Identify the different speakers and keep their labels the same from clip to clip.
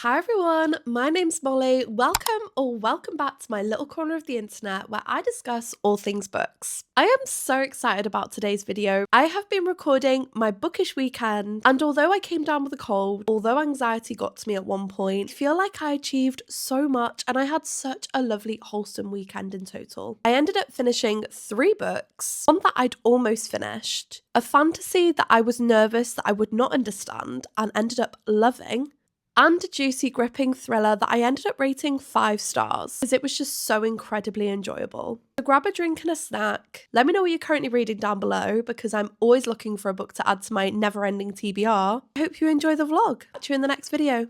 Speaker 1: Hi everyone, my name's Molly. Welcome back to my little corner of the internet where I discuss all things books. I am so excited about today's video. I have been recording my bookish weekend, and although I came down with a cold, although anxiety got to me at one point, I feel like I achieved so much and I had such a lovely wholesome weekend in total. I ended up finishing 3 books, one that I'd almost finished, a fantasy that I was nervous that I would not understand and ended up loving, and a juicy, gripping thriller that I ended up rating 5 stars because it was just so incredibly enjoyable. So grab a drink and a snack. Let me know what you're currently reading down below because I'm always looking for a book to add to my never-ending TBR. I hope you enjoy the vlog. Catch you in the next video.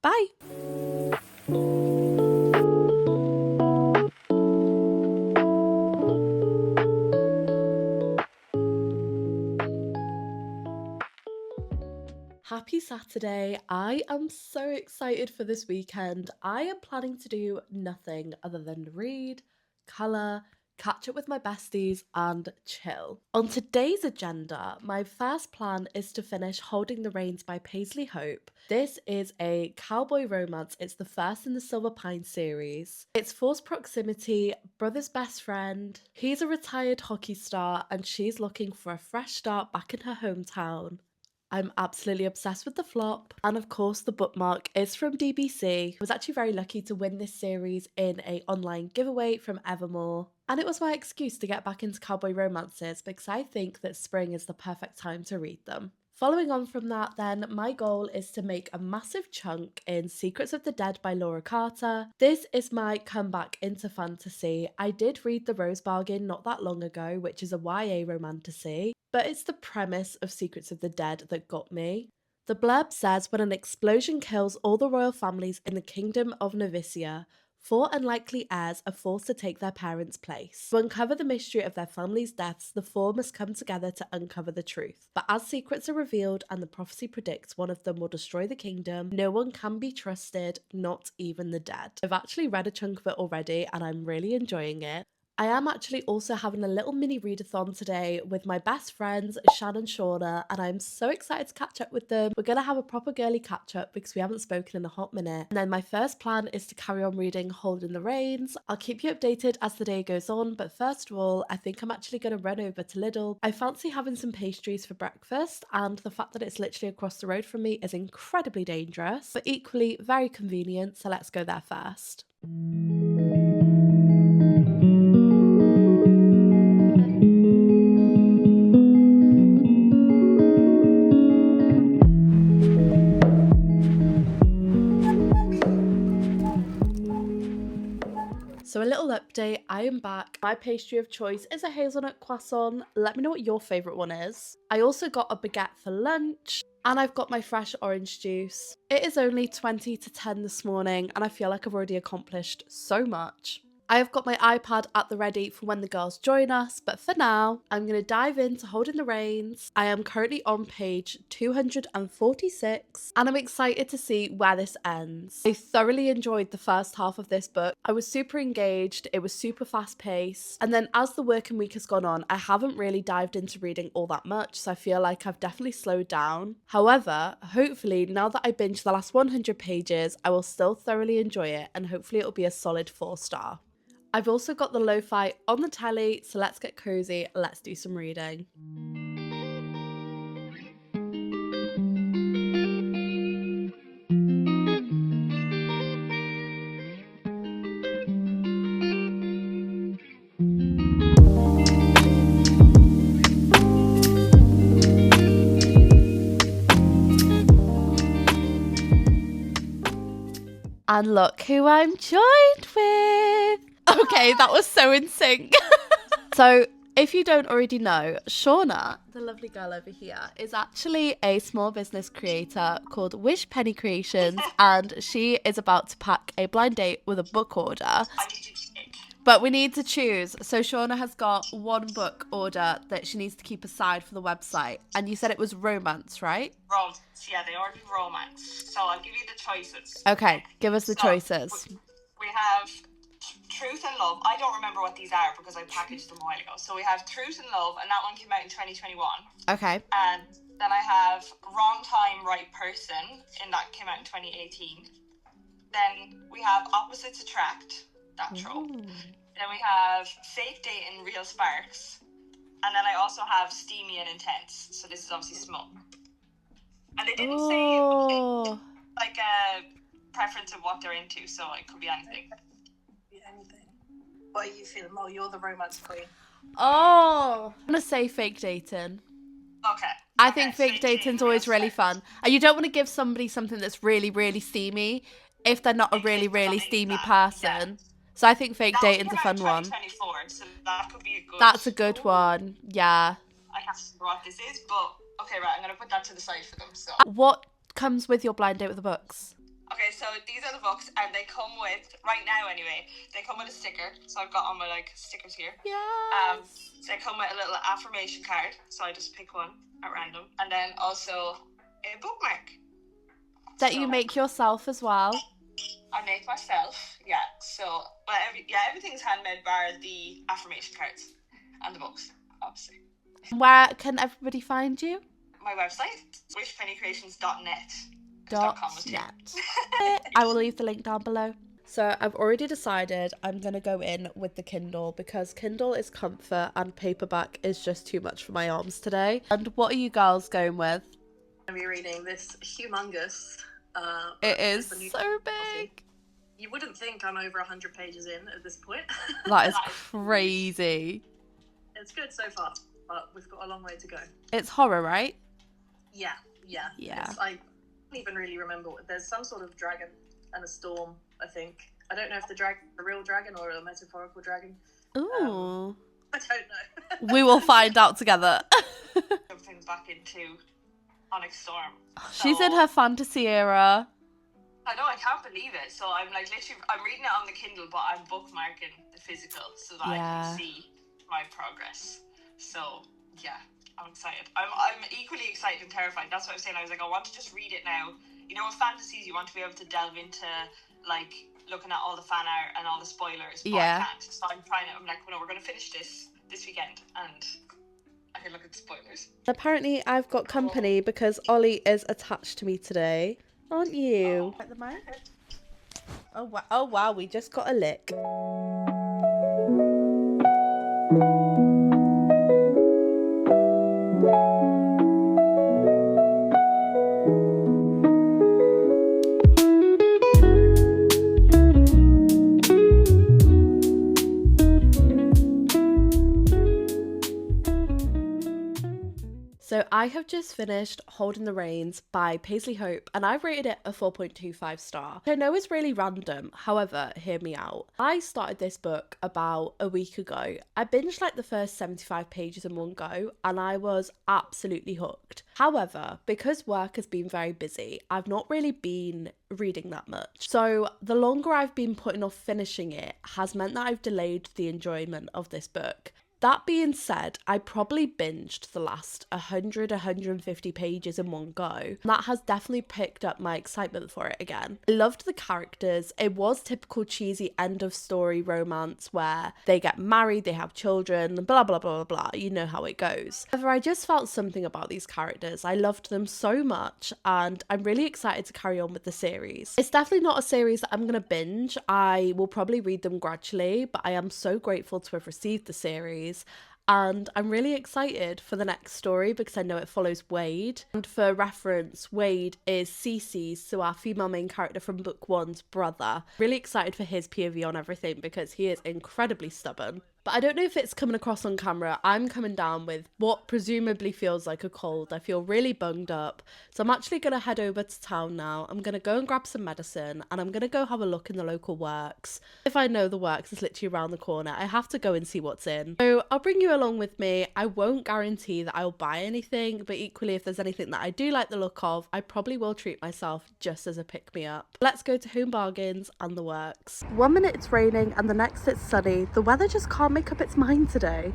Speaker 1: Bye! Happy Saturday. I am so excited for this weekend. I am planning to do nothing other than read, colour, catch up with my besties and chill. On today's agenda, my first plan is to finish Holding the Reins by Paisley Hope. This is a cowboy romance. It's the first in the Silver Pine series. It's forced proximity, brother's best friend. He's a retired hockey star and she's looking for a fresh start back in her hometown. I'm absolutely obsessed with the flop, and of course the bookmark is from DBC. I was actually very lucky to win this series in an online giveaway from Evermore, and it was my excuse to get back into cowboy romances because I think that spring is the perfect time to read them. Following on from that then, my goal is to make a massive chunk in Secrets of the Dead by Laura Carter. This is my comeback into fantasy. I did read The Rose Bargain not that long ago, which is a YA romantasy, but it's the premise of Secrets of the Dead that got me. The blurb says when an explosion kills all the royal families in the kingdom of Novicia, 4 unlikely heirs are forced to take their parents' place. To uncover the mystery of their family's deaths, the 4 must come together to uncover the truth. But as secrets are revealed and the prophecy predicts one of them will destroy the kingdom, no one can be trusted, not even the dead. I've actually read a chunk of it already and I'm really enjoying it. I am actually also having a little mini readathon today with my best friends, Shan and Shauna, and I'm so excited to catch up with them. We're going to have a proper girly catch up because we haven't spoken in a hot minute. And then my first plan is to carry on reading Holding the Reins. I'll keep you updated as the day goes on, but first of all, I think I'm actually going to run over to Lidl. I fancy having some pastries for breakfast, and the fact that it's literally across the road from me is incredibly dangerous, but equally very convenient, so let's go there first. So a little update, I am back. My pastry of choice is a hazelnut croissant. Let me know what your favourite one is. I also got a baguette for lunch, and I've got my fresh orange juice. It is only 20 to 10 this morning and I feel like I've already accomplished so much. I have got my iPad at the ready for when the girls join us, but for now, I'm going to dive into Holding the Reins. I am currently on page 246, and I'm excited to see where this ends. I thoroughly enjoyed the first half of this book. I was super engaged, it was super fast paced, and then as the working week has gone on, I haven't really dived into reading all that much, so I feel like I've definitely slowed down. However, hopefully, now that I binged the last 100 pages, I will still thoroughly enjoy it, and hopefully it'll be a solid 4-star. I've also got the lo-fi on the telly, so let's get cozy, let's do some reading. And look who I'm joined with! Okay, that was so in sync. So, if you don't already know, Shauna, the lovely girl over here, is actually a small business creator called Wish Penny Creations, and she is about to pack a blind date with a book order. But we need to choose. So Shauna has got one book order that she needs to keep aside for the website. And you said it was romance, right?
Speaker 2: Romance, yeah, they ordered romance. So I'll give you the choices.
Speaker 1: Okay, give us the choices.
Speaker 2: We have Truth and Love. I don't remember what these are because I packaged them a while ago. So we have Truth and Love, and that one came out in 2021.
Speaker 1: Okay.
Speaker 2: And Then I have Wrong Time, Right Person, and that came out in 2018. Then we have Opposites Attract, that trope. Then we have Fake Date and Real Sparks. And then I also have Steamy and Intense. So this is obviously small. And they didn't say like a preference of what they're into, so it could be anything. What are you feeling, Mo? You're the romance queen.
Speaker 1: Oh, I'm gonna say fake dating.
Speaker 2: Okay.
Speaker 1: I think fake dating's always really fun. And you don't want to give somebody something that's really, really steamy if they're not a really, really steamy person. So I think fake dating's a fun one.
Speaker 2: 2024, so that could be a good...
Speaker 1: That's a good one, yeah.
Speaker 2: I can't remember what this is, but okay, right, I'm going to put that to the side for them. So
Speaker 1: what comes with your blind date with the books?
Speaker 2: Okay, so these are the books, and they come with, right now anyway, they come with a sticker. So I've got all my, like, stickers here.
Speaker 1: Yes.
Speaker 2: They come with a little affirmation card, so I just pick one at random. And then also a bookmark.
Speaker 1: That you make yourself as well?
Speaker 2: I make myself, yeah. So, well, everything's handmade bar the affirmation cards and the books, obviously.
Speaker 1: Where can everybody find you?
Speaker 2: My website, wishpennycreations.net.
Speaker 1: .net. I will leave the link down below. So I've already decided I'm going to go in with the Kindle because Kindle is comfort and paperback is just too much for my arms today. And what are you girls going with?
Speaker 2: I'm going to be reading this humongous...
Speaker 1: it is so big.
Speaker 2: You wouldn't think I'm over 100 pages in at this point.
Speaker 1: That is crazy.
Speaker 2: It's good so far, but we've got a long way to go.
Speaker 1: It's horror, right?
Speaker 2: Yeah. I don't even really remember. There's some sort of dragon and a storm, I think. I don't know if the real dragon or a metaphorical dragon.
Speaker 1: Ooh.
Speaker 2: I don't know.
Speaker 1: We will find out together.
Speaker 2: Everything's back into Onyx Storm.
Speaker 1: She's in her fantasy era.
Speaker 2: I know, I can't believe it. So I'm like literally, I'm reading it on the Kindle, but I'm bookmarking the physical so that I can see my progress. So yeah, I'm excited. I'm equally excited and terrified. That's what I was saying. I was like, I want to just read it now. You know, with fantasies, you want to be able to delve into like looking at all the fan art and all the spoilers. But I can't. So I'm like, well, no, we're going to finish this weekend and I can look at the spoilers.
Speaker 1: Apparently, I've got company because Ollie is attached to me today. Aren't you? At the mic? Oh wow, we just got a lick. So I have just finished Holding the Reins by Paisley Hope and I've rated it a 4.25 star. I know it's really random, however, hear me out. I started this book about a week ago. I binged like the first 75 pages in one go and I was absolutely hooked. However, because work has been very busy, I've not really been reading that much. So the longer I've been putting off finishing it has meant that I've delayed the enjoyment of this book. That being said, I probably binged the last 150 pages in one go. That has definitely picked up my excitement for it again. I loved the characters. It was typical cheesy end of story romance where they get married, they have children, blah, blah, blah, blah, blah. You know how it goes. However, I just felt something about these characters. I loved them so much and I'm really excited to carry on with the series. It's definitely not a series that I'm going to binge. I will probably read them gradually, but I am so grateful to have received the series. And I'm really excited for the next story because I know it follows Wade. And for reference, Wade is Cece's, so our female main character from book one's brother. Really excited for his POV on everything because he is incredibly stubborn. But I don't know if it's coming across on camera. I'm coming down with what presumably feels like a cold. I feel really bunged up. So I'm actually going to head over to town now. I'm going to go and grab some medicine and I'm going to go have a look in the local works. If I know the works is literally around the corner, I have to go and see what's in. So I'll bring you along with me. I won't guarantee that I'll buy anything, but equally if there's anything that I do like the look of, I probably will treat myself just as a pick-me-up. Let's go to Home Bargains and the works. 1 minute it's raining and the next it's sunny. The weather just can't make up its mind today.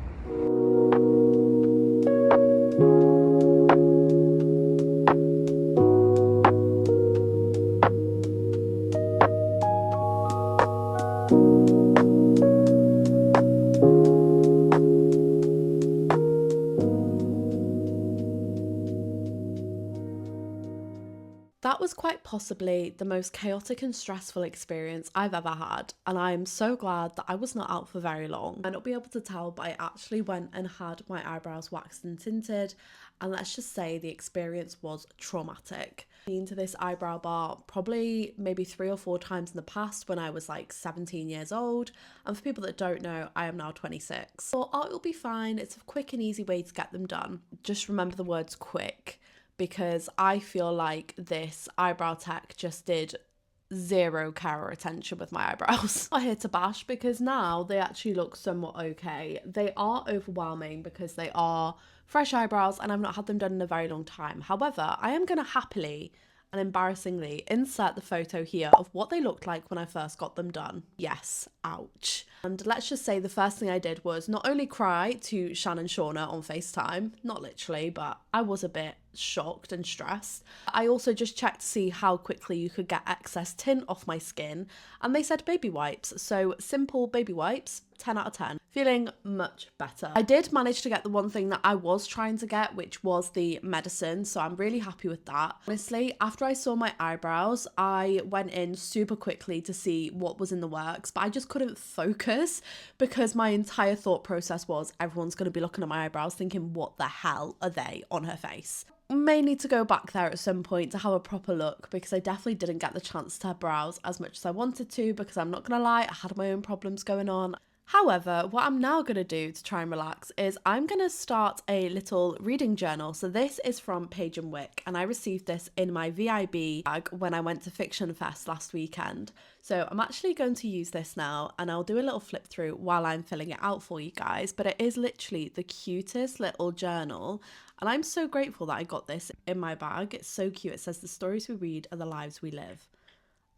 Speaker 1: possibly the most chaotic and stressful experience I've ever had, and I am so glad that I was not out for very long. I might not be able to tell, but I actually went and had my eyebrows waxed and tinted, and let's just say the experience was traumatic. I've been to this eyebrow bar probably maybe 3 or 4 times in the past when I was like 17 years old, and for people that don't know, I am now 26. Well, it'll be fine. It's a quick and easy way to get them done. Just remember the words quick, because I feel like this eyebrow tech just did zero care or attention with my eyebrows. I'm not here to bash, because now they actually look somewhat okay. They are overwhelming because they are fresh eyebrows and I've not had them done in a very long time. However, I am going to happily and embarrassingly insert the photo here of what they looked like when I first got them done. Yes, ouch. And let's just say the first thing I did was not only cry to Shannon Shauna on FaceTime, not literally, but I was a bit shocked and stressed. I also just checked to see how quickly you could get excess tint off my skin, and they said baby wipes, so simple baby wipes, 10 out of 10. Feeling much better. I did manage to get the one thing that I was trying to get, which was the medicine, so I'm really happy with that. Honestly, after I saw my eyebrows, I went in super quickly to see what was in the works, but I just couldn't focus because my entire thought process was everyone's going to be looking at my eyebrows thinking, what the hell are they on her face? May need to go back there at some point to have a proper look, because I definitely didn't get the chance to browse as much as I wanted to, because I'm not gonna lie, I had my own problems going on. However, what I'm now going to do to try and relax is I'm going to start a little reading journal. So this is from Page & Wick, and I received this in my VIB bag when I went to Fiction Fest last weekend. So I'm actually going to use this now, and I'll do a little flip through while I'm filling it out for you guys. But it is literally the cutest little journal, and I'm so grateful that I got this in my bag. It's so cute. It says, "The stories we read are the lives we live."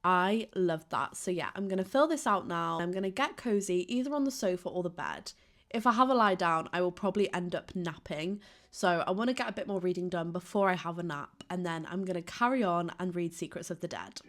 Speaker 1: I love that. So yeah, I'm going to fill this out now. I'm going to get cozy either on the sofa or the bed. If I have a lie down, I will probably end up napping. So I want to get a bit more reading done before I have a nap. And then I'm going to carry on and read Secrets of the Dead.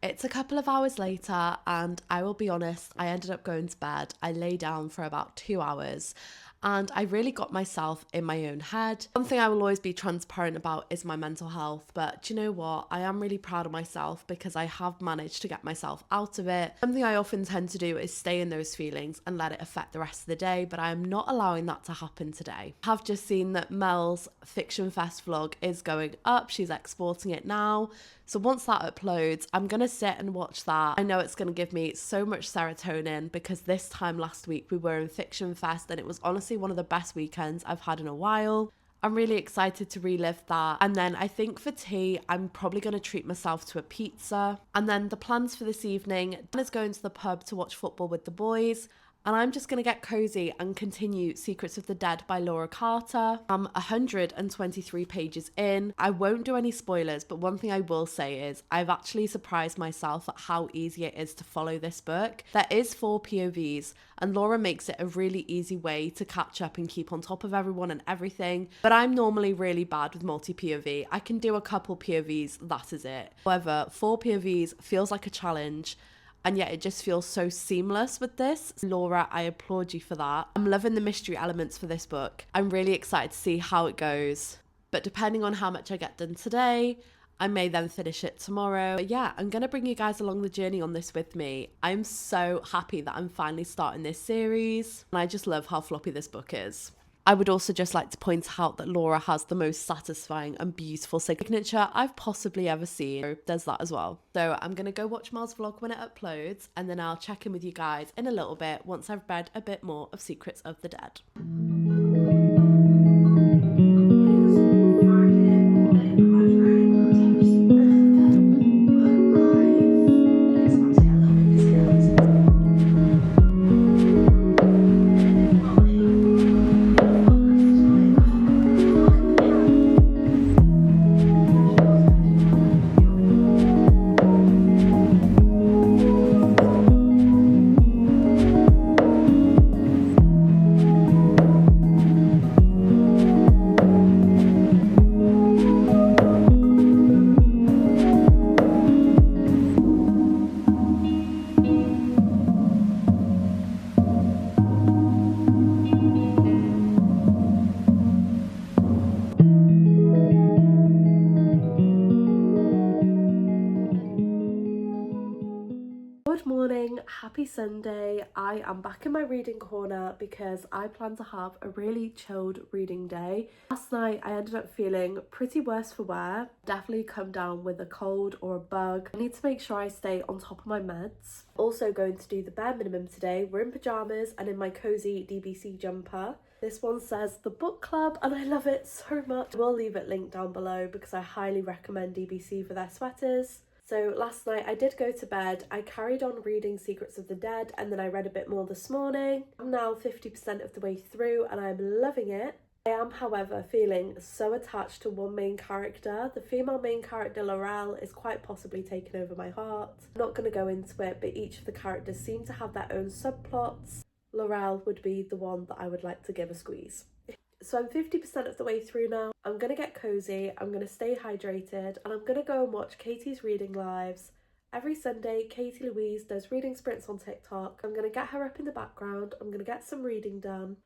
Speaker 1: It's a couple of hours later, and I will be honest, I ended up going to bed. I lay down for about 2 hours, and I really got myself in my own head. One thing I will always be transparent about is my mental health, but do you know what? I am really proud of myself because I have managed to get myself out of it. Something I often tend to do is stay in those feelings and let it affect the rest of the day, but I am not allowing that to happen today. I have just seen that Mel's Fiction Fest vlog is going up. She's exporting it now. So once that uploads, I'm going to sit and watch that. I know it's going to give me so much serotonin, because this time last week we were in Fiction Fest and it was honestly one of the best weekends I've had in a while. I'm really excited to relive that. And then I think for tea, I'm probably going to treat myself to a pizza. And then the plans for this evening is going to the pub to watch football with the boys. And I'm just going to get cozy and continue Secrets of the Dead by Laura Carter. I'm 123 pages in. I won't do any spoilers, but one thing I will say is I've actually surprised myself at how easy it is to follow this book. There is 4 POVs, and Laura makes it a really easy way to catch up and keep on top of everyone and everything. But I'm normally really bad with multi-POV. I can do a couple POVs, that is it. However, 4 POVs feels like a challenge. And yet it just feels so seamless with this. Laura, I applaud you for that. I'm loving the mystery elements for this book. I'm really excited to see how it goes. But depending on how much I get done today, I may then finish it tomorrow. But yeah, I'm going to bring you guys along the journey on this with me. I'm so happy that I'm finally starting this series. And I just love how floppy this book is. I would also just like to point out that Laura has the most satisfying and beautiful signature I've possibly ever seen. So there's that as well. So I'm going to go watch Mel's vlog when it uploads, and then I'll check in with you guys in a little bit once I've read a bit more of Secrets of the Dead. Good morning, happy Sunday. I am back in my reading corner because I plan to have a really chilled reading day. Last night I ended up feeling pretty worse for wear. Definitely come down with a cold or a bug. I need to make sure I stay on top of my meds. Also going to do the bare minimum today. We're in pyjamas and in my cozy DBC jumper. This one says The Book Club and I love it so much. I will leave it linked down below because I highly recommend DBC for their sweaters. So last night I did go to bed. I carried on reading Secrets of the Dead and then I read a bit more this morning. I'm now 50% of the way through and I'm loving it. I am, however, feeling so attached to one main character. The female main character, Laurel, is quite possibly taking over my heart. I'm not going to go into it, but each of the characters seem to have their own subplots. Laurel would be the one that I would like to give a squeeze. So I'm 50% of the way through now. I'm going to get cozy, I'm going to stay hydrated, and I'm going to go and watch Katie's reading lives. Every Sunday, Katie Louise does reading sprints on TikTok. I'm going to get her up in the background, I'm going to get some reading done.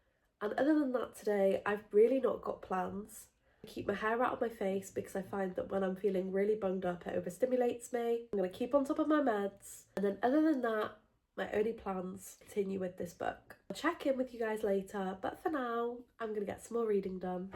Speaker 1: And other than that today, I've really not got plans. I keep my hair out of my face because I find that when I'm feeling really bunged up, it overstimulates me. I'm going to keep on top of my meds. And then other than that, my only plans continue with this book. I'll check in with you guys later, but for now, I'm going to get some more reading done.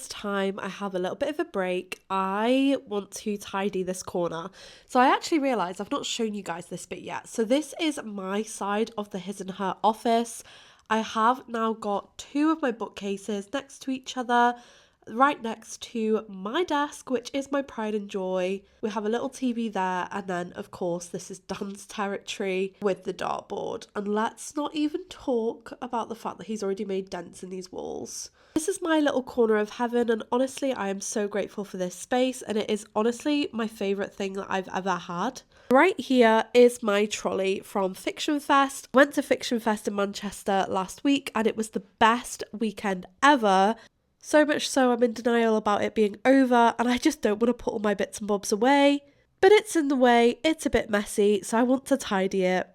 Speaker 1: Time I have a little bit of a break. I want to tidy this corner. So I actually realised I've not shown you guys this bit yet. So this is my side of the his and her office. I have now got two of my bookcases next to each other, right next to my desk, which is my pride and joy. We have a little TV there, and then of course this is Dan's territory with the dartboard. And let's not even talk about the fact that he's already made dents in these walls. This is my little corner of heaven, and honestly I am so grateful for this space, and it is honestly my favourite thing that I've ever had. Right here is my trolley from Fiction Fest. I went to Fiction Fest in Manchester last week and it was the best weekend ever. So much so I'm in denial about it being over and I just don't want to put all my bits and bobs away. But it's in the way, it's a bit messy, so I want to tidy it.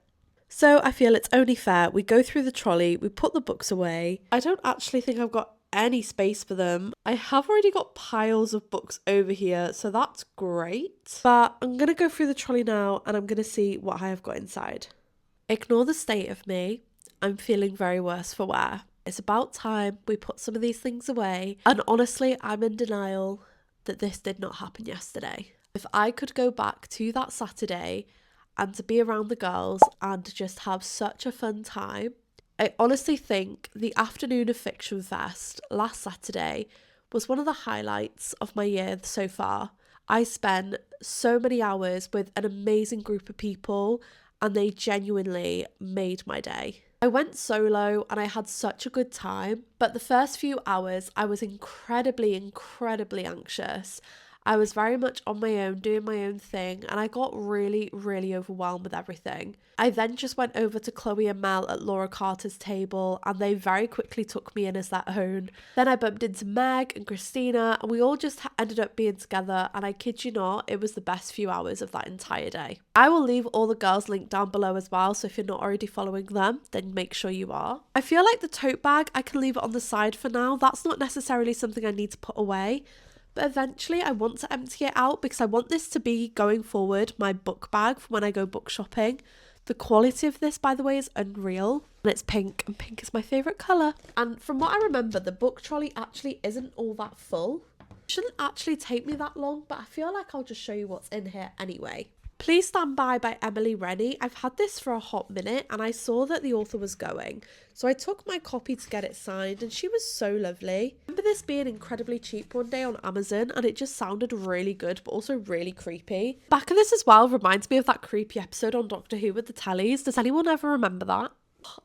Speaker 1: So I feel it's only fair we go through the trolley, we put the books away. I don't actually think I've got any space for them. I have already got piles of books over here, so that's great. But I'm going to go through the trolley now and I'm going to see what I have got inside. Ignore the state of me. I'm feeling very worse for wear. It's about time we put some of these things away. And honestly, I'm in denial that this did not happen yesterday. If I could go back to that Saturday and to be around the girls and just have such a fun time, I honestly think the afternoon of Fiction Fest last Saturday was one of the highlights of my year so far. I spent so many hours with an amazing group of people and they genuinely made my day. I went solo and I had such a good time, but the first few hours I was incredibly anxious I was very much on my own, doing my own thing, and I got really, really overwhelmed with everything. I then just went over to Chloe and Mel at Laura Carter's table, and they very quickly took me in as their own. Then I bumped into Meg and Christina, and we all just ended up being together, and I kid you not, it was the best few hours of that entire day. I will leave all the girls linked down below as well, so if you're not already following them, then make sure you are. I feel like the tote bag, I can leave it on the side for now. That's not necessarily something I need to put away. But eventually I want to empty it out because I want this to be, going forward, my book bag for when I go book shopping. The quality of this, by the way, is unreal. And it's pink, and pink is my favourite colour. And from what I remember, the book trolley actually isn't all that full. It shouldn't actually take me that long, but I feel like I'll just show you what's in here anyway. Please Stand by Emily Rennie. I've had this for a hot minute and I saw that the author was going. So I took my copy to get it signed and she was so lovely. I remember this being incredibly cheap one day on Amazon and it just sounded really good but also really creepy. Back of this as well reminds me of that creepy episode on Doctor Who with the tellies. Does anyone ever remember that?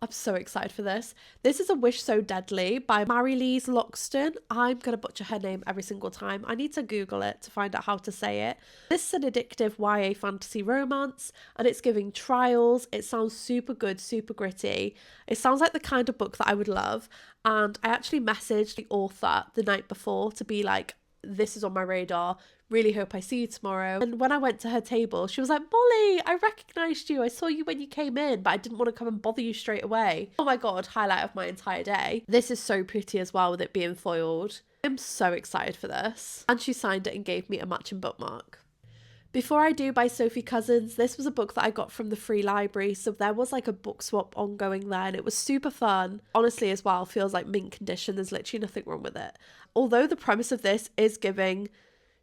Speaker 1: I'm so excited for this. This is A Wish So Deadly by Mary-Louise Loxton. I'm going to butcher her name every single time. I need to Google it to find out how to say it. This is an addictive YA fantasy romance and it's giving trials. It sounds super good, super gritty. It sounds like the kind of book that I would love. And I actually messaged the author the night before to be like, this is on my radar. Really hope I see you tomorrow. And when I went to her table, she was like, Molly, I recognised you. I saw you when you came in, but I didn't want to come and bother you straight away. Oh my God, highlight of my entire day. This is so pretty as well with it being foiled. I'm so excited for this. And she signed it and gave me a matching bookmark. Before I Do by Sophie Cousins, this was a book that I got from the free library, so there was like a book swap ongoing there and it was super fun. Honestly as well, feels like mint condition, there's literally nothing wrong with it. Although the premise of this is giving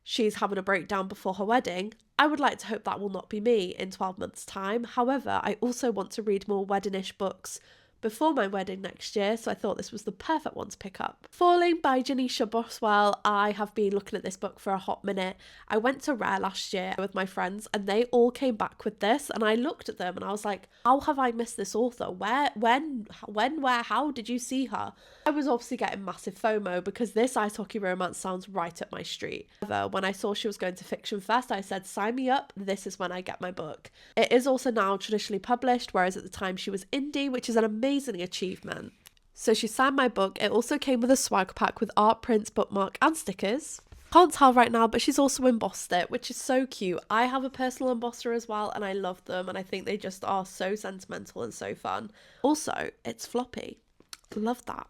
Speaker 1: she's having a breakdown before her wedding, I would like to hope that will not be me in 12 months' time. However, I also want to read more wedding-ish books before my wedding next year, so I thought this was the perfect one to pick up. Falling by Janisha Boswell. I have been looking at this book for a hot minute. I went to Rare last year with my friends and they all came back with this and I looked at them and I was like, how have I missed this author? Where, how did you see her? I was obviously getting massive FOMO because this ice hockey romance sounds right up my street. However, when I saw she was going to Fiction Fest, I said, sign me up, this is when I get my book. It is also now traditionally published, whereas at the time she was indie, which is an amazing achievement. So she signed my book. It also came with a swag pack with art, prints, bookmark and stickers. Can't tell right now, but she's also embossed it, which is so cute. I have a personal embosser as well and I love them and I think they just are so sentimental and so fun. Also, it's floppy. Love that.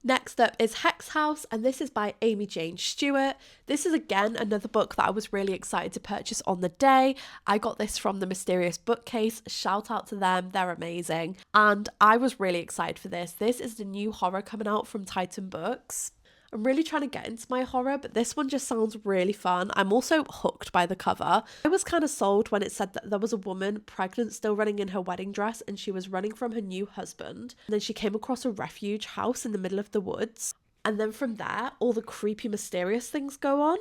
Speaker 1: Next up is Hex House, and this is by Amy Jane Stewart. This is again another book that I was really excited to purchase on the day. I got this from the Mysterious Bookcase. Shout out to them, they're amazing. And I was really excited for this. This is the new horror coming out from Titan Books. I'm really trying to get into my horror, but this one just sounds really fun. I'm also hooked by the cover. I was kind of sold when it said that there was a woman pregnant still running in her wedding dress and she was running from her new husband. And then she came across a refuge house in the middle of the woods. And then from there, all the creepy, mysterious things go on.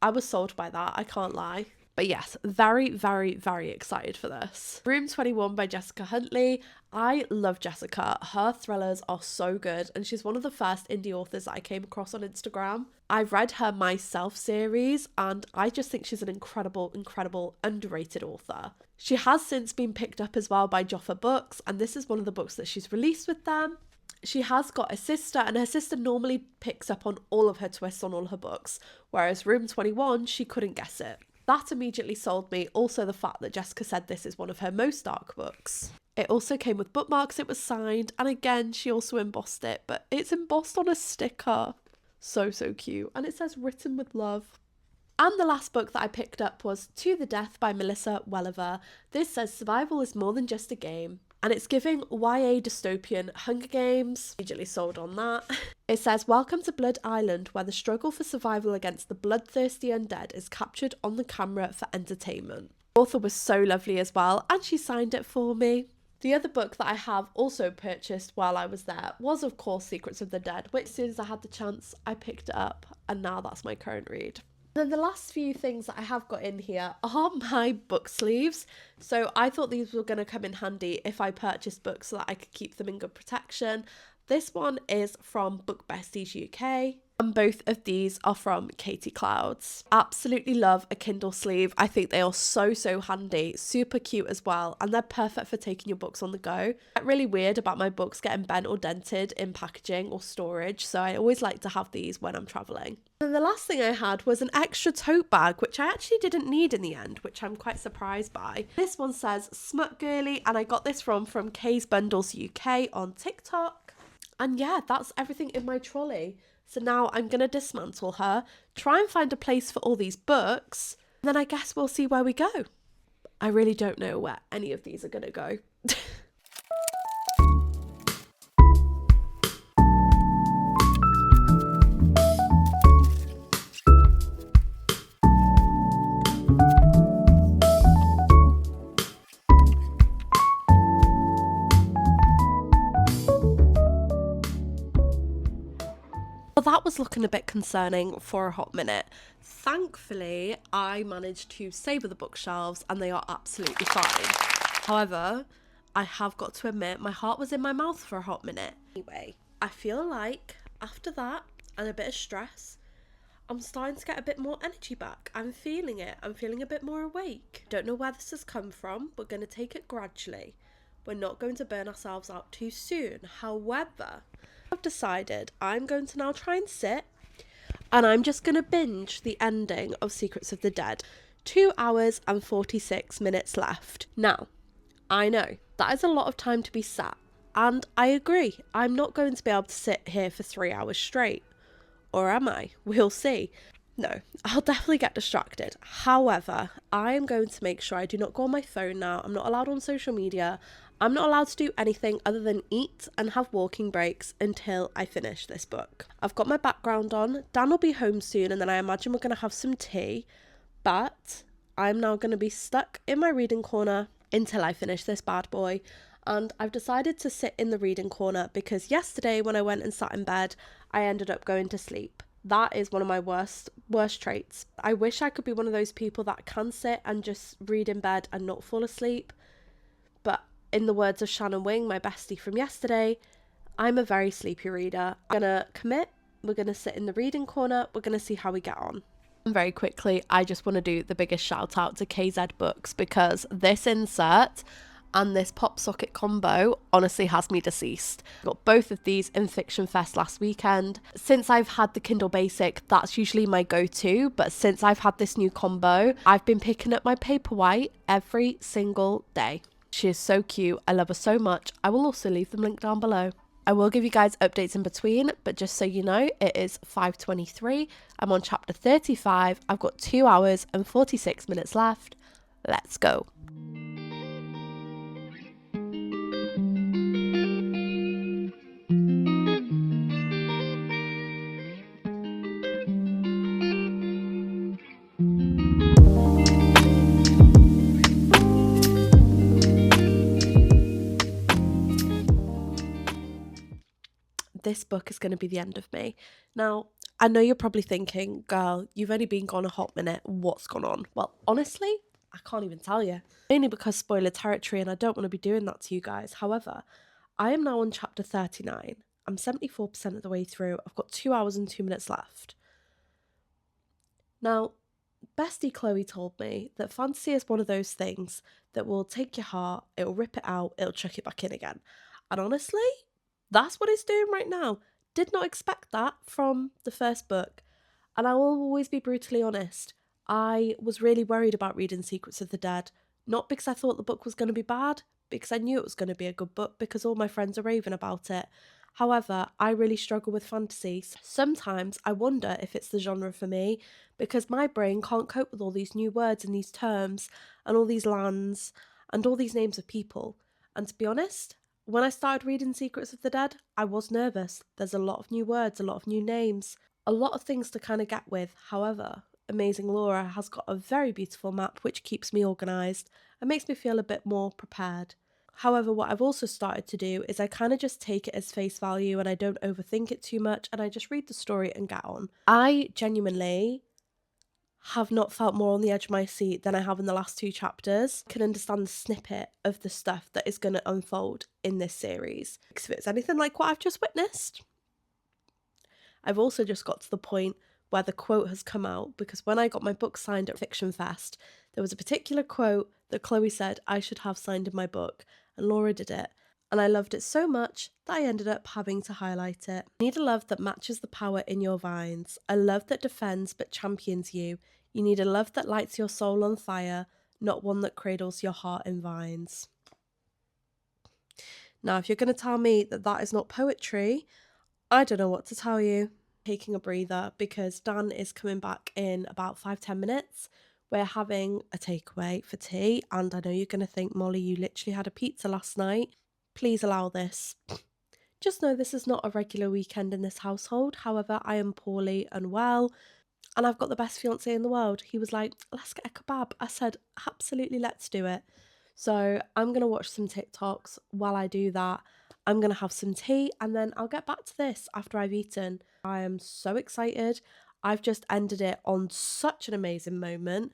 Speaker 1: I was sold by that, I can't lie. But yes, very, very, very excited for this. Room 21 by Jessica Huntley. I love Jessica. Her thrillers are so good and she's one of the first indie authors that I came across on Instagram. I've read her Myself series and I just think she's an incredible, incredible, underrated author. She has since been picked up as well by Joffa Books and this is one of the books that she's released with them. She has got a sister and her sister normally picks up on all of her twists on all her books, whereas Room 21, she couldn't guess it. That immediately sold me. Also the fact that Jessica said this is one of her most dark books. It also came with bookmarks, it was signed, and again she also embossed it, but it's embossed on a sticker. So cute. And it says written with love. And the last book that I picked up was To the Death by Melissa Welliver. This says survival is more than just a game. And it's giving YA dystopian Hunger Games. Immediately sold on that. It says, welcome to Blood Island, where the struggle for survival against the bloodthirsty undead is captured on the camera for entertainment. The author was so lovely as well, and she signed it for me. The other book that I have also purchased while I was there was, of course, Secrets of the Dead, which as soon as I had the chance, I picked it up, and now that's my current read. Then the last few things that I have got in here are my book sleeves. So I thought these were going to come in handy if I purchased books so that I could keep them in good protection. This one is from Book Besties UK. And both of these are from Katie Clouds. Absolutely love a Kindle sleeve. I think they are so handy, super cute as well, and they're perfect for taking your books on the go. I get really weird about my books getting bent or dented in packaging or storage, so I always like to have these when I'm traveling. And the last thing I had was an extra tote bag, which I actually didn't need in the end, which I'm quite surprised by. This one says Smut Girly, and I got this from Kay's Bundles UK on TikTok. And yeah, that's everything in my trolley. So now I'm going to dismantle her, try and find a place for all these books, and then I guess we'll see where we go. I really don't know where any of these are going to go. Well, that was looking a bit concerning for a hot minute. Thankfully, I managed to savour the bookshelves and they are absolutely fine. However, I have got to admit, my heart was in my mouth for a hot minute. Anyway, I feel like after that and a bit of stress, I'm starting to get a bit more energy back. I'm feeling it. I'm feeling a bit more awake. Don't know where this has come from. We're going to take it gradually. We're not going to burn ourselves out too soon. However, I've decided I'm going to now try and sit and I'm just going to binge the ending of Secrets of the Dead. 2 hours and 46 minutes left. Now, I know that is a lot of time to be sat, and I agree. I'm not going to be able to sit here for 3 hours straight. Or am I? We'll see. No, I'll definitely get distracted. However, I am going to make sure I do not go on my phone now. I'm not allowed on social media. I'm not allowed to do anything other than eat and have walking breaks until I finish this book. I've got my background on. Dan will be home soon, and then I imagine we're going to have some tea. But I'm now going to be stuck in my reading corner until I finish this bad boy. And I've decided to sit in the reading corner because yesterday when I went and sat in bed, I ended up going to sleep. That is one of my worst traits. I wish I could be one of those people that can sit and just read in bed and not fall asleep. But in the words of Shannon Wing, my bestie from yesterday, I'm a very sleepy reader. I'm gonna commit. We're gonna sit in the reading corner. We're gonna see how we get on. And very quickly, I just want to do the biggest shout out to KZ Books because this insert and this pop socket combo honestly has me deceased. Got both of these in Fiction Fest last weekend. Since I've had the Kindle Basic, that's usually my go-to, but since I've had this new combo, I've been picking up my Paperwhite every single day. She is so cute. I love her so much. I will also leave them linked down below. I will give you guys updates in between, but just so you know, it is 5:23. I'm on chapter 35. I've got 2 hours and 46 minutes left. Let's go. This book is going to be the end of me. Now, I know you're probably thinking, girl, you've only been gone a hot minute. What's gone on? Well, honestly, I can't even tell you. Mainly because spoiler territory and I don't want to be doing that to you guys. However, I am now on chapter 39. I'm 74% of the way through. I've got 2 hours and 2 minutes left. Now, bestie Chloe told me that fantasy is one of those things that will take your heart, it'll rip it out, it'll chuck it back in again. And honestly, that's what it's doing right now. Did not expect that from the first book. And I will always be brutally honest. I was really worried about reading Secrets of the Dead. Not because I thought the book was going to be bad, because I knew it was going to be a good book because all my friends are raving about it. However, I really struggle with fantasy. Sometimes I wonder if it's the genre for me because my brain can't cope with all these new words and these terms and all these lands and all these names of people. And to be honest, when I started reading Secrets of the Dead, I was nervous. There's a lot of new words, a lot of new names, a lot of things to kind of get with. However, Amazing Laura has got a very beautiful map which keeps me organised and makes me feel a bit more prepared. However, what I've also started to do is I kind of just take it as face value and I don't overthink it too much and I just read the story and get on. I genuinely have not felt more on the edge of my seat than I have in the last 2 chapters. I can understand the snippet of the stuff that is going to unfold in this series. If it's anything like what I've just witnessed, I've also just got to the point where the quote has come out, because when I got my book signed at Fiction Fest, there was a particular quote that Chloe said I should have signed in my book, and Laura did it. And I loved it so much that I ended up having to highlight it. You need a love that matches the power in your vines, a love that defends but champions you. You need a love that lights your soul on fire, not one that cradles your heart in vines. Now, if you're going to tell me that that is not poetry, I don't know what to tell you. Taking a breather because Dan is coming back in about 5-10 minutes. We're having a takeaway for tea, and I know you're going to think, Molly, you literally had a pizza last night. Please allow this. Just know this is not a regular weekend in this household. However, I am poorly unwell, and I've got the best fiance in the world. He was like, let's get a kebab. I said, absolutely, let's do it. So I'm going to watch some TikToks while I do that. I'm going to have some tea, and then I'll get back to this after I've eaten. I am so excited. I've just ended it on such an amazing moment.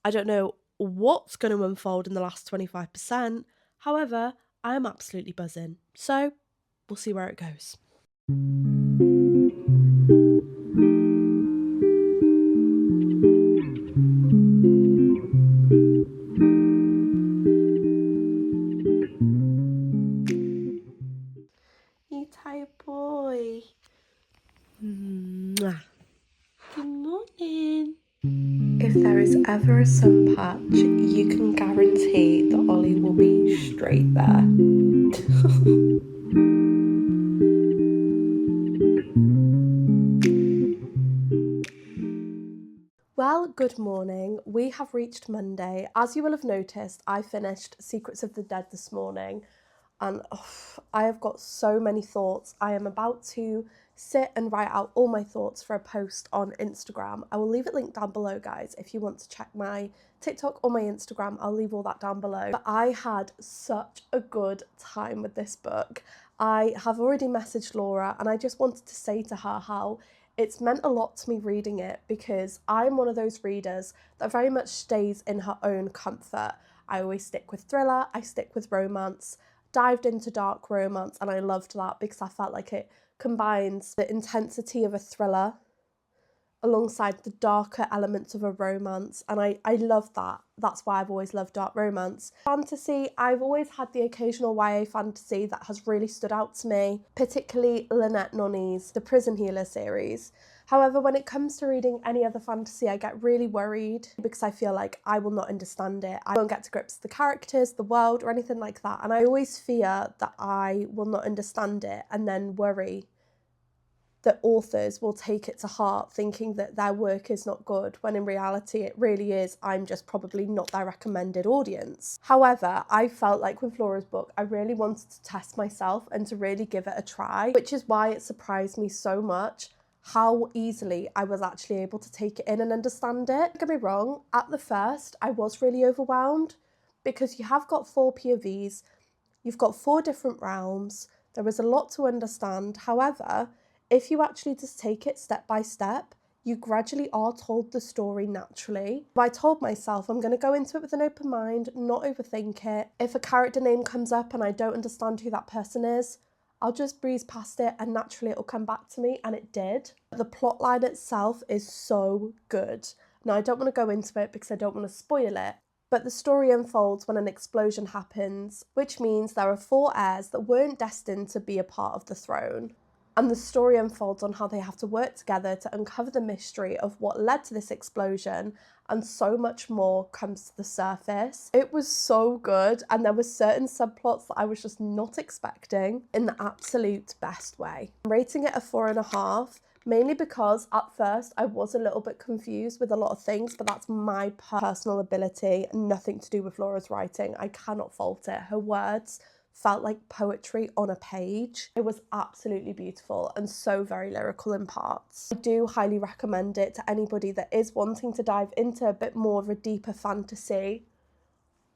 Speaker 1: I don't know what's going to unfold in the last 25%. However, I am absolutely buzzing. So we'll see where it goes. You tired boy. Mwah. Good morning. If there is ever a sun patch, you can guarantee that Ollie will be straight there. Well, good morning. We have reached Monday. As you will have noticed, I finished Secrets of the Dead this morning, and I have got so many thoughts. I am about to sit and write out all my thoughts for a post on Instagram. I will leave it linked down below, guys, if you want to check my TikTok or my Instagram. I'll leave all that down below. But I had such a good time with this book. I have already messaged Laura, and I just wanted to say to her how it's meant a lot to me reading it, because I'm one of those readers that very much stays in her own comfort. I always stick with thriller, I stick with romance, dived into dark romance, and I loved that because I felt like it combines the intensity of a thriller alongside the darker elements of a romance, and I love that. That's why I've always loved dark romance. Fantasy, I've always had the occasional YA fantasy that has really stood out to me, particularly Lynette Noni's The Prison Healer series. However, when it comes to reading any other fantasy, I get really worried because I feel like I will not understand it. I won't get to grips with the characters, the world, or anything like that, and I always fear that I will not understand it and then worry that authors will take it to heart, thinking that their work is not good, when in reality it really is. I'm just probably not their recommended audience. However, I felt like with Laura's book, I really wanted to test myself and to really give it a try, which is why it surprised me so much how easily I was actually able to take it in and understand it. Don't get me wrong, at the first I was really overwhelmed, because you have got 4 POVs, you've got 4 different realms, there is a lot to understand. However, if you actually just take it step by step, you gradually are told the story naturally. I told myself I'm going to go into it with an open mind, not overthink it. If a character name comes up and I don't understand who that person is, I'll just breeze past it and naturally it'll come back to me, and it did. The plotline itself is so good. Now, I don't want to go into it because I don't want to spoil it, but the story unfolds when an explosion happens, which means there are 4 heirs that weren't destined to be a part of the throne. And the story unfolds on how they have to work together to uncover the mystery of what led to this explosion, and so much more comes to the surface. It was so good, and there were certain subplots that I was just not expecting in the absolute best way. I'm rating it a 4.5, mainly because at first I was a little bit confused with a lot of things, but that's my personal ability, nothing to do with Laura's writing. I cannot fault it. Her words felt like poetry on a page. It was absolutely beautiful and so very lyrical in parts. I do highly recommend it to anybody that is wanting to dive into a bit more of a deeper fantasy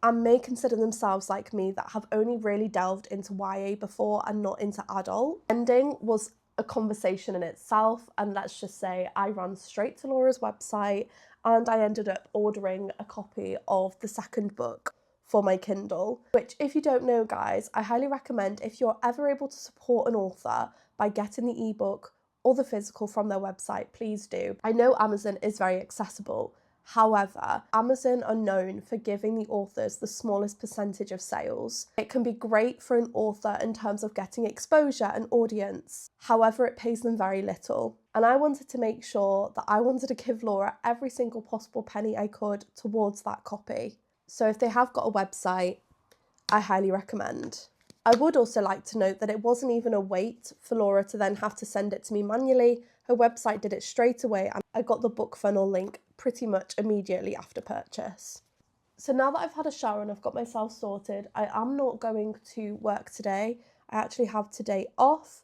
Speaker 1: and may consider themselves like me, that have only really delved into YA before and not into adult. Ending was a conversation in itself, and let's just say I ran straight to Laura's website and I ended up ordering a copy of the second book for my Kindle, which, if you don't know, guys, I highly recommend if you're ever able to support an author by getting the ebook or the physical from their website, please do. I know Amazon is very accessible. However, Amazon are known for giving the authors the smallest percentage of sales. It can be great for an author in terms of getting exposure and audience. However, it pays them very little. And I wanted to make sure that I wanted to give Laura every single possible penny I could towards that copy. So if they have got a website, I highly recommend. I would also like to note that it wasn't even a wait for Laura to then have to send it to me manually. Her website did it straight away and I got the book funnel link pretty much immediately after purchase. So now that I've had a shower and I've got myself sorted, I am not going to work today. I actually have today off,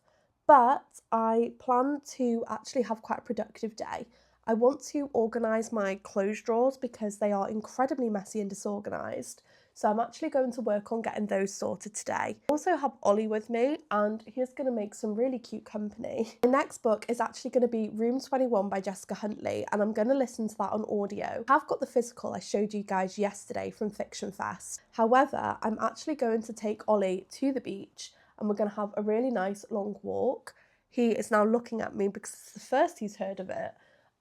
Speaker 1: but I plan to actually have quite a productive day. I want to organise my clothes drawers because they are incredibly messy and disorganised. So I'm actually going to work on getting those sorted today. I also have Ollie with me and he's going to make some really cute company. The next book is actually going to be Room 21 by Jessica Huntley and I'm going to listen to that on audio. I've got the physical I showed you guys yesterday from Fiction Fest. However, I'm actually going to take Ollie to the beach and we're going to have a really nice long walk. He is now looking at me because it's the first he's heard of it.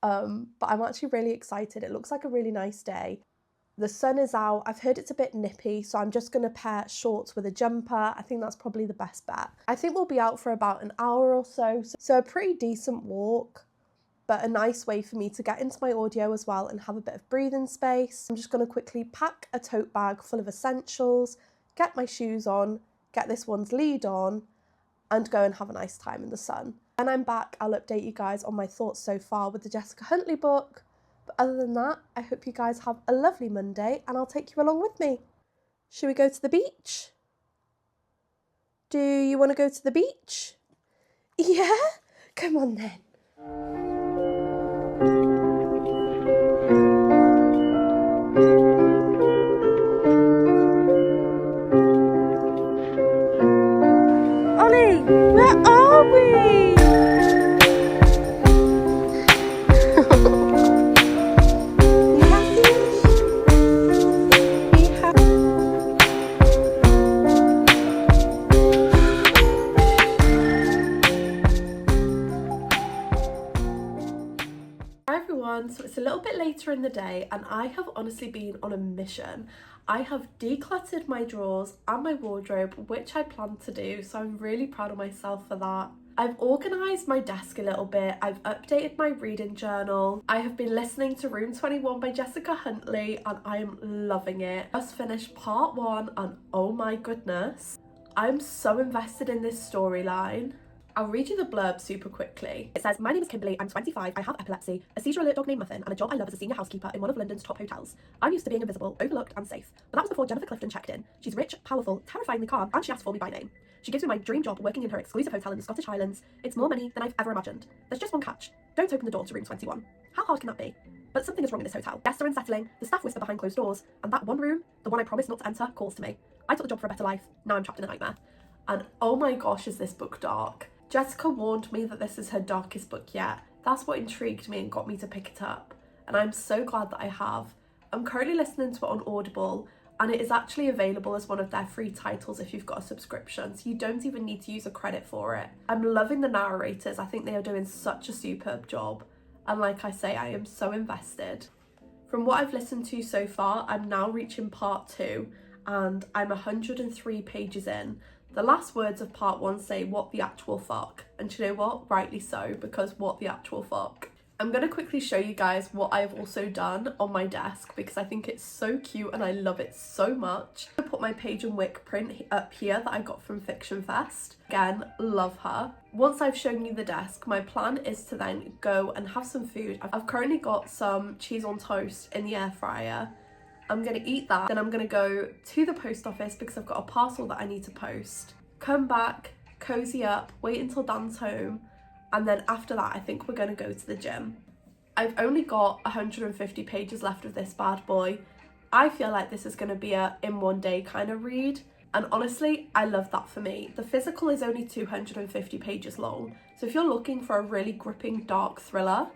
Speaker 1: But I'm actually really excited. It looks like a really nice day. The sun is out. I've heard it's a bit nippy, so I'm just going to pair shorts with a jumper. I think that's probably the best bet. I think we'll be out for about an hour or so. So a pretty decent walk, but a nice way for me to get into my audio as well and have a bit of breathing space. I'm just going to quickly pack a tote bag full of essentials, get my shoes on, get this one's lead on, and go and have a nice time in the sun. When I'm back, I'll update you guys on my thoughts so far with the Jessica Huntley book. But other than that, I hope you guys have a lovely Monday and I'll take you along with me. Should we go to the beach? Do you want to go to the beach? Yeah? Come on then. Ollie, where are we? So it's a little bit later in the day and I have honestly been on a mission. I have decluttered my drawers and my wardrobe, which I planned to do, so I'm really proud of myself for that. I've organised my desk a little bit, I've updated my reading journal, I have been listening to Room 21 by Jessica Huntley and I am loving it. Just finished part 1 and oh my goodness, I'm so invested in this storyline. I'll read you the blurb super quickly. It says, "My name is Kimberly, I'm 25, I have epilepsy, a seizure alert dog named Muffin, and a job I love as a senior housekeeper in one of London's top hotels. I'm used to being invisible, overlooked and safe. But that was before Jennifer Clifton checked in. She's rich, powerful, terrifyingly calm, and she asks for me by name. She gives me my dream job working in her exclusive hotel in the Scottish Highlands. It's more money than I've ever imagined. There's just one catch. Don't open the door to Room 21. How hard can that be? But something is wrong in this hotel. Guests are unsettling, the staff whisper behind closed doors, and that one room, the one I promised not to enter, calls to me. I took the job for a better life, now I'm trapped in a nightmare." And oh my gosh, is this book dark. Jessica warned me that this is her darkest book yet. That's what intrigued me and got me to pick it up. And I'm so glad that I have. I'm currently listening to it on Audible and it is actually available as one of their free titles if you've got a subscription, so you don't even need to use a credit for it. I'm loving the narrators. I think they are doing such a superb job. And like I say, I am so invested. From what I've listened to so far, I'm now reaching part 2 and I'm 103 pages in. The last words of part 1 say, "What the actual fuck?" And you know what? Rightly so, because what the actual fuck? I'm going to quickly show you guys what I've also done on my desk because I think it's so cute and I love it so much. I put my Page and Wick print up here that I got from Fiction Fest. Again, love her. Once I've shown you the desk, my plan is to then go and have some food. I've currently got some cheese on toast in the air fryer. I'm going to eat that, then I'm going to go to the post office because I've got a parcel that I need to post. Come back, cozy up, wait until Dan's home, and then after that I think we're going to go to the gym. I've only got 150 pages left of this bad boy. I feel like this is going to be a in one day kind of read, and honestly I love that for me. The physical is only 250 pages long, so if you're looking for a really gripping dark thriller,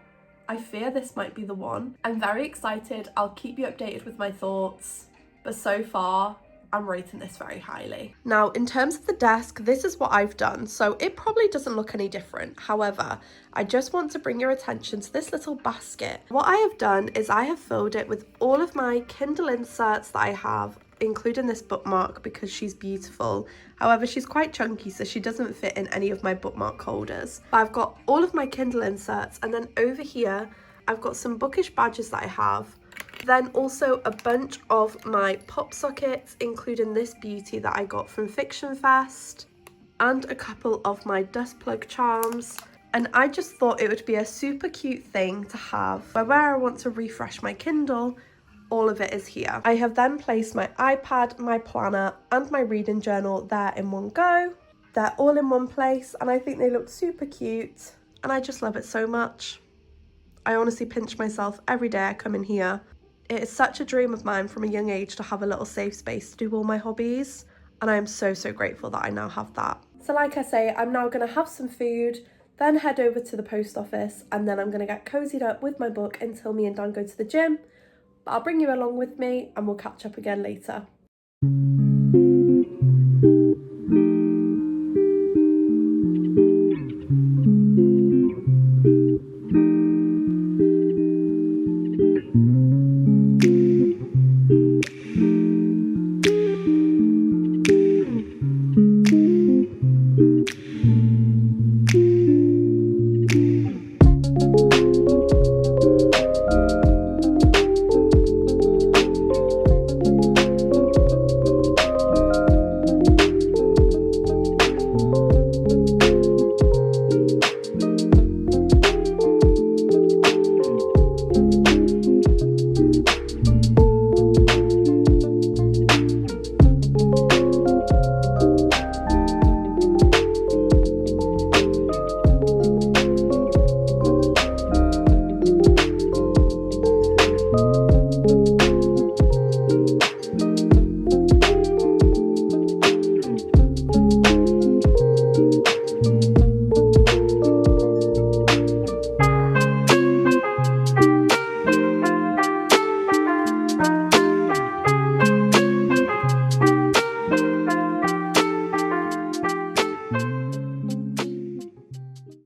Speaker 1: I fear this might be the one. I'm very excited. I'll keep you updated with my thoughts. But so far, I'm rating this very highly. Now, in terms of the desk, this is what I've done. So it probably doesn't look any different. However, I just want to bring your attention to this little basket. What I have done is I have filled it with all of my Kindle inserts that I have, including this bookmark because she's beautiful. However, she's quite chunky, so she doesn't fit in any of my bookmark holders. But I've got all of my Kindle inserts, and then over here, I've got some bookish badges that I have. Then also a bunch of my pop sockets, including this beauty that I got from Fiction Fest, and a couple of my dust plug charms. And I just thought it would be a super cute thing to have where I want to refresh my Kindle. All of it is here. I have then placed my iPad, my planner, and my reading journal there in one go. They're all in one place, and I think they look super cute, and I just love it so much. I honestly pinch myself every day I come in here. It is such a dream of mine from a young age to have a little safe space to do all my hobbies, and I am so grateful that I now have that. So like I say, I'm now going to have some food, then head over to the post office, and then I'm going to get cozied up with my book until me and Dan go to the gym. But I'll bring you along with me and we'll catch up again later.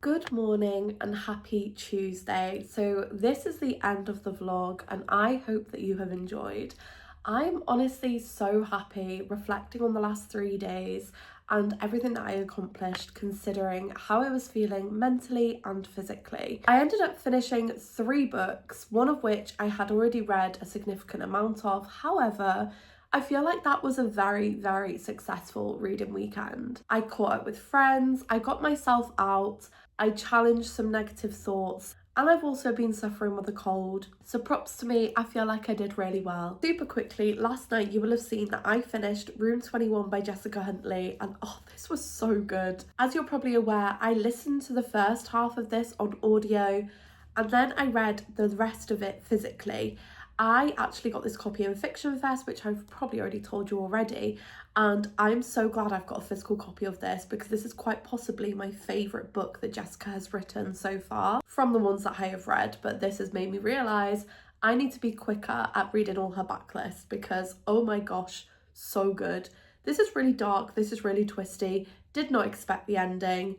Speaker 1: Good morning and happy Tuesday. So this is the end of the vlog and I hope that you have enjoyed. I'm honestly so happy reflecting on the last 3 days and everything that I accomplished, considering how I was feeling mentally and physically. I ended up finishing 3 books, one of which I had already read a significant amount of. However, I feel like that was a very successful reading weekend. I caught up with friends, I got myself out, I challenged some negative thoughts, and I've also been suffering with a cold. So props to me, I feel like I did really well. Super quickly, last night you will have seen that I finished Room 21 by Jessica Huntley, and oh, this was so good. As you're probably aware, I listened to the first half of this on audio, and then I read the rest of it physically. I actually got this copy in Fiction Fest, which I've probably already told you already, and I'm so glad I've got a physical copy of this because this is quite possibly my favourite book that Jessica has written so far from the ones that I have read. But this has made me realise I need to be quicker at reading all her backlist because oh my gosh, so good. This is really dark, this is really twisty, did not expect the ending.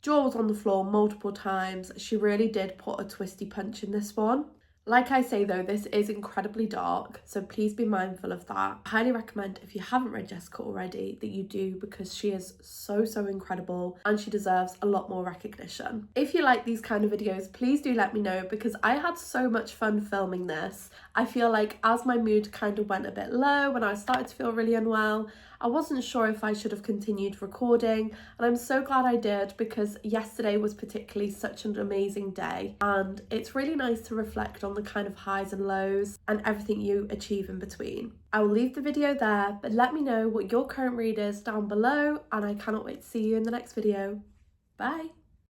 Speaker 1: Jaw was on the floor multiple times. She really did put a twisty punch in this one. Like I say though, this is incredibly dark, so please be mindful of that. I highly recommend, if you haven't read Jessica already, that you do because she is so incredible and she deserves a lot more recognition. If you like these kind of videos, please do let me know because I had so much fun filming this. I feel like as my mood kind of went a bit low when I started to feel really unwell, I wasn't sure if I should have continued recording, and I'm so glad I did because yesterday was particularly such an amazing day, and it's really nice to reflect on the kind of highs and lows and everything you achieve in between. I will leave the video there, but let me know what your current read is down below, and I cannot wait to see you in the next video. Bye!